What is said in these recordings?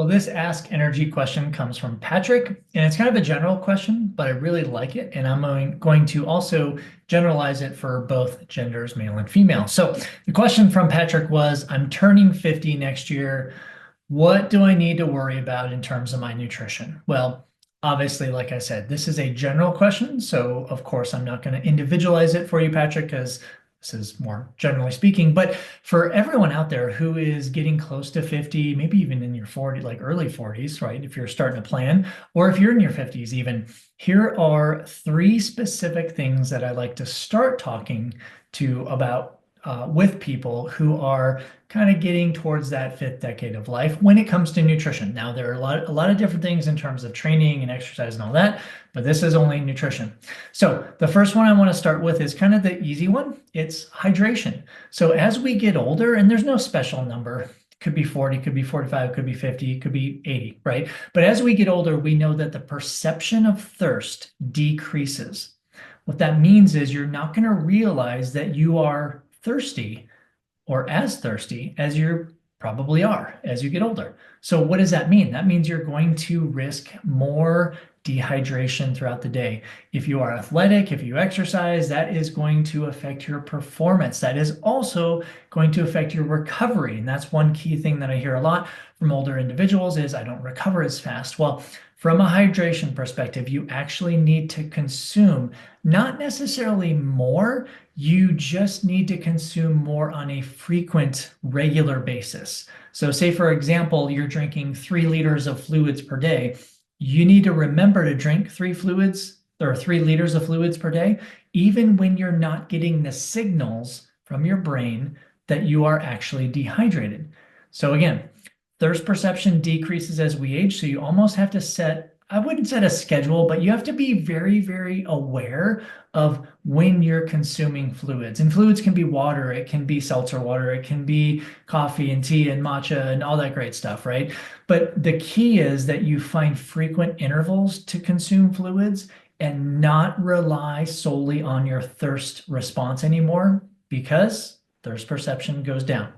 Well, this Ask eNRG question comes from Patrick, and it's kind of a general question, but I really like it, and I'm going to also generalize it for both genders, male and female. So the question from Patrick was, I'm turning 50 next year. What do I need to worry about in terms of my nutrition? Well, obviously, like I said, this is a general question, so of course I'm not going to individualize it for you, Patrick, because this is more generally speaking. But for everyone out there who is getting close to 50, maybe even in your 40, like early 40s, right? If you're starting to plan, or if you're in your 50s even, here are three specific things that I like to start talking to about with people who are kind of getting towards that fifth decade of life when it comes to nutrition. Now, there are a lot of different things in terms of training and exercise and all that, but this is only nutrition. So the first one I want to start with is kind of the easy one. It's hydration. So as we get older, and there's no special number, could be 40, could be 45, could be 50, could be 80, right? But as we get older, we know that the perception of thirst decreases. What that means is you're not going to realize that you are thirsty or as thirsty as you probably are as you get older. So what does that mean? That means you're going to risk more dehydration throughout the day. If you are athletic, if you exercise, that is going to affect your performance. That is also going to affect your recovery. And that's one key thing that I hear a lot from older individuals is I don't recover as fast. Well, from a hydration perspective, you actually need to consume not necessarily more, you just need to consume more on a frequent, regular basis. So say, for example, you're drinking 3 liters of fluids per day. You need to remember to drink 3 liters of fluids per day, even when you're not getting the signals from your brain that you are actually dehydrated. So again, thirst perception decreases as we age. So you almost have to set, I wouldn't set a schedule, but you have to be very, very aware of when you're consuming fluids. And fluids can be water, it can be seltzer water, it can be coffee and tea and matcha and all that great stuff, right? But the key is that you find frequent intervals to consume fluids and not rely solely on your thirst response anymore, because thirst perception goes down.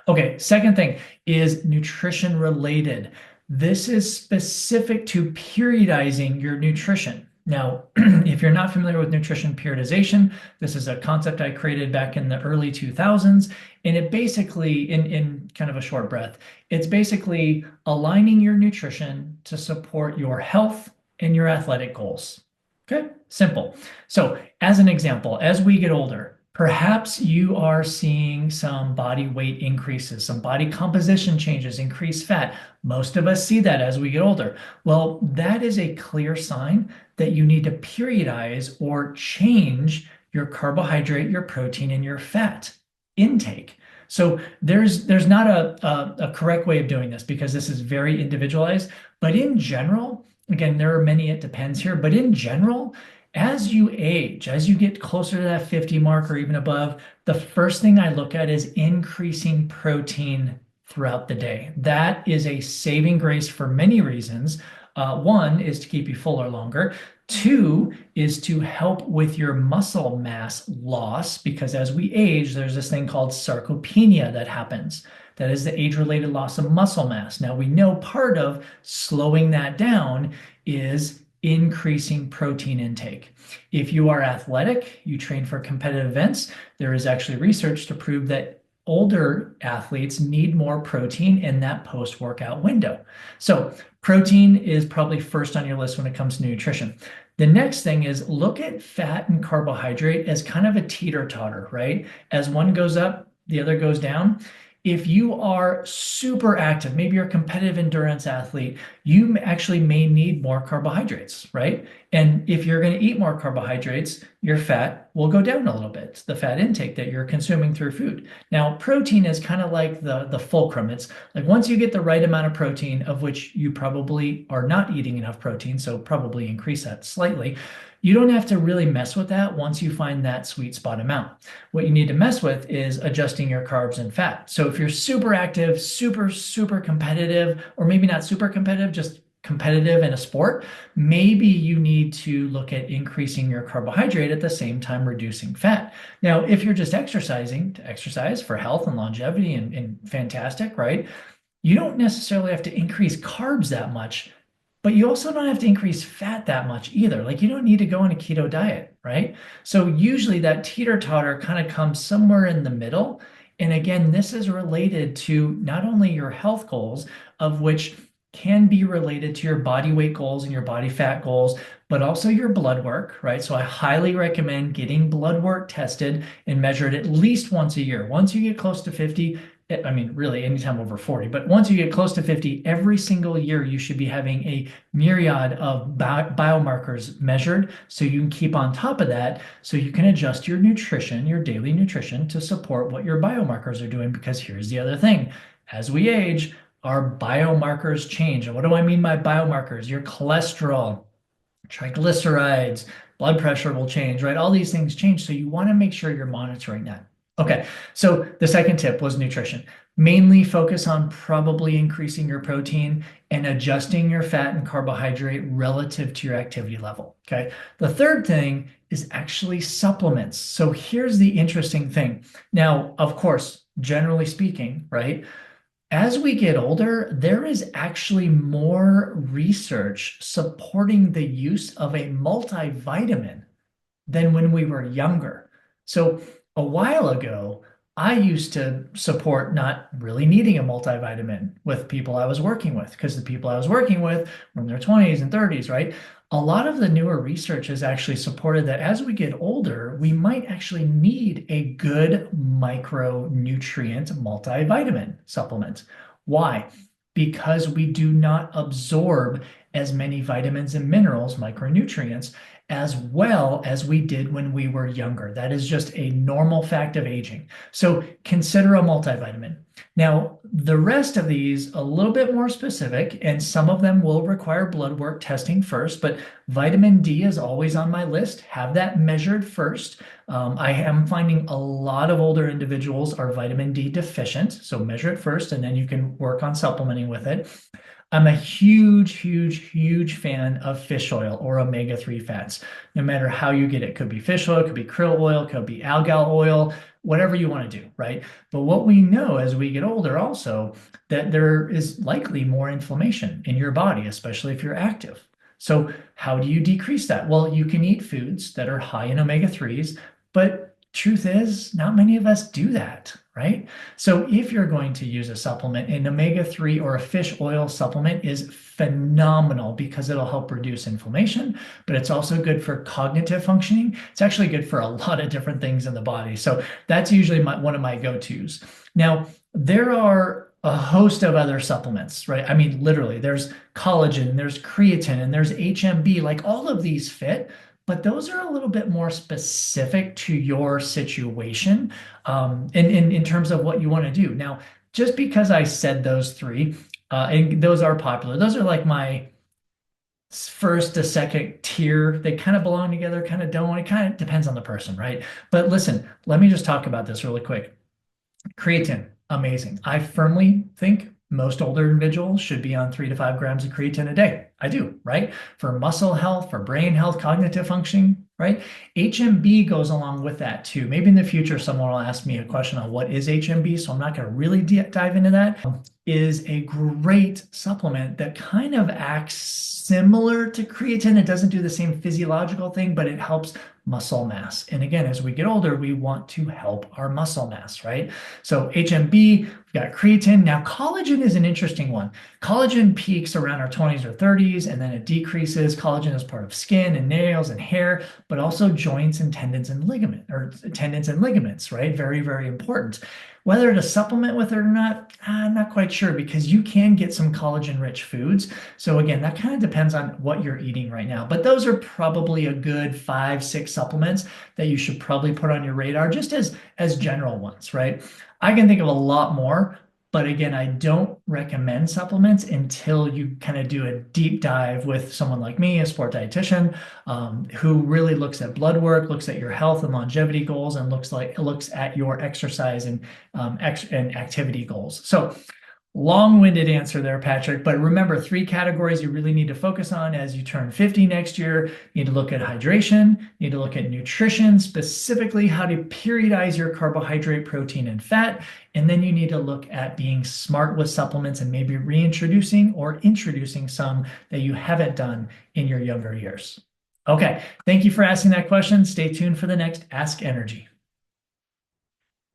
Okay, second thing is nutrition related. This is specific to periodizing your nutrition. Now, if you're not familiar with nutrition periodization, this is a concept I created back in the early 2000s. And it basically, in kind of a short breath, it's basically aligning your nutrition to support your health and your athletic goals. Okay, simple. So as an example, as we get older, perhaps you are seeing some body weight increases, some body composition changes, increased fat. Most of us see that as we get older. Well, that is a clear sign that you need to periodize or change your carbohydrate, your protein, and your fat intake. So there's not a correct way of doing this because this is very individualized. But in general, again, there are many it depends here, but in general, as you age, as you get closer to that 50 mark or even above, the first thing I look at is increasing protein throughout the day. That is a saving grace for many reasons. One is to keep you fuller longer. 2 is to help with your muscle mass loss, because as we age, there's this thing called sarcopenia that happens. That is the age-related loss of muscle mass. Now, we know part of slowing that down is increasing protein intake. If you are athletic, you train for competitive events, there is actually research to prove that older athletes need more protein in that post-workout window. So protein is probably first on your list when it comes to nutrition. The next thing is look at fat and carbohydrate as kind of a teeter-totter, right? As one goes up, the other goes down. If you are super active, maybe you're a competitive endurance athlete, you actually may need more carbohydrates, right? And if you're going to eat more carbohydrates, your fat will go down a little bit, the fat intake that you're consuming through food. Now, protein is kind of like the fulcrum. It's like once you get the right amount of protein, of which you probably are not eating enough protein, so probably increase that slightly. You don't have to really mess with that once you find that sweet spot amount. What you need to mess with is adjusting your carbs and fat. So if you're super active, super competitive, or maybe not super competitive, just competitive in a sport, maybe you need to look at increasing your carbohydrate at the same time reducing fat. Now, if you're just exercising to exercise for health and longevity and fantastic, right? you don't necessarily have to increase carbs that much, but you also don't have to increase fat that much either. Like you don't need to go on a keto diet, right? So usually that teeter-totter kind of comes somewhere in the middle. And again, this is related to not only your health goals, of which can be related to your body weight goals and your body fat goals, but also your blood work, right? So I highly recommend getting blood work tested and measured at least once a year. Once you get close to 50, I mean, really anytime over 40, but once you get close to 50, every single year you should be having a myriad of biomarkers measured so you can keep on top of that so you can adjust your nutrition, your daily nutrition to support what your biomarkers are doing. Because here's the other thing, as we age, our biomarkers change. And what do I mean by biomarkers? Your cholesterol, triglycerides, blood pressure will change, right? All these things change. So you want to make sure you're monitoring that. Okay, so the second tip was nutrition. Mainly focus on probably increasing your protein and adjusting your fat and carbohydrate relative to your activity level. Okay, the third thing is actually supplements. So here's the interesting thing. Now, of course, generally speaking, right? As we get older, there is actually more research supporting the use of a multivitamin than when we were younger. So a while ago, I used to support not really needing a multivitamin with people I was working with because the people I was working with were in their 20s and 30s, right? A lot of the newer research has actually supported that as we get older, we might actually need a good micronutrient multivitamin supplement. Why? Because we do not absorb as many vitamins and minerals, micronutrients, as well as we did when we were younger. That is just a normal fact of aging. So consider a multivitamin. Now, the rest of these, a little bit more specific, and some of them will require blood work testing first, but vitamin D is always on my list. Have that measured first. I am finding a lot of older individuals are vitamin D deficient, so measure it first, and then you can work on supplementing with it. I'm a huge fan of fish oil or omega-3 fats, no matter how you get it. Could be fish oil, could be krill oil, could be algal oil, whatever you want to do, right? But what we know as we get older also, that there is likely more inflammation in your body, especially if you're active. So how do you decrease that? Well, you can eat foods that are high in omega-3s, but truth is, not many of us do that, right? So if you're going to use a supplement, an omega-3 or a fish oil supplement is phenomenal because it'll help reduce inflammation, but it's also good for cognitive functioning. It's actually good for a lot of different things in the body. So that's usually one of my go-tos. Now, there are a host of other supplements, right? I mean, literally, there's collagen, there's creatine, and there's HMB, like all of these fit, but those are a little bit more specific to your situation in terms of what you want to do. Now, just because I said those three, and those are popular, those are like my first to second tier. They kind of belong together, kind of don't. It kind of depends on the person, right? But listen, let me just talk about this really quick. Creatine, amazing. I firmly think most older individuals should be on 3 to 5 grams of creatine a day. I do, right? For muscle health, for brain health, cognitive functioning, right? HMB goes along with that too. Maybe in the future, someone will ask me a question on what is HMB, so I'm not going to really dive into that. Is a great supplement that kind of acts similar to creatine. It doesn't do the same physiological thing, but it helps muscle mass. And again, as we get older, we want to help our muscle mass, right? So HMB, we've got creatine. Now, collagen is an interesting one. Collagen peaks around our 20s or 30s, and then it decreases. Collagen is part of skin and nails and hair, but also joints and tendons and ligaments, right? Very important. Whether to supplement with it or not, I'm not quite sure because you can get some collagen-rich foods. So again, that kind of depends on what you're eating right now. But those are probably a good 5, 6 supplements that you should probably put on your radar just as general ones, right? I can think of a lot more, but again, I don't recommend supplements until you kind of do a deep dive with someone like me, a sport dietitian, who really looks at blood work, looks at your health and longevity goals, and looks at your exercise and activity goals. So Long-winded answer there, Patrick. But remember, 3 categories you really need to focus on as you turn 50 next year. You need to look at hydration, you need to look at nutrition, specifically how to periodize your carbohydrate, protein, and fat. And then you need to look at being smart with supplements and maybe reintroducing or introducing some that you haven't done in your younger years. Okay, thank you for asking that question. Stay tuned for the next Ask Energy.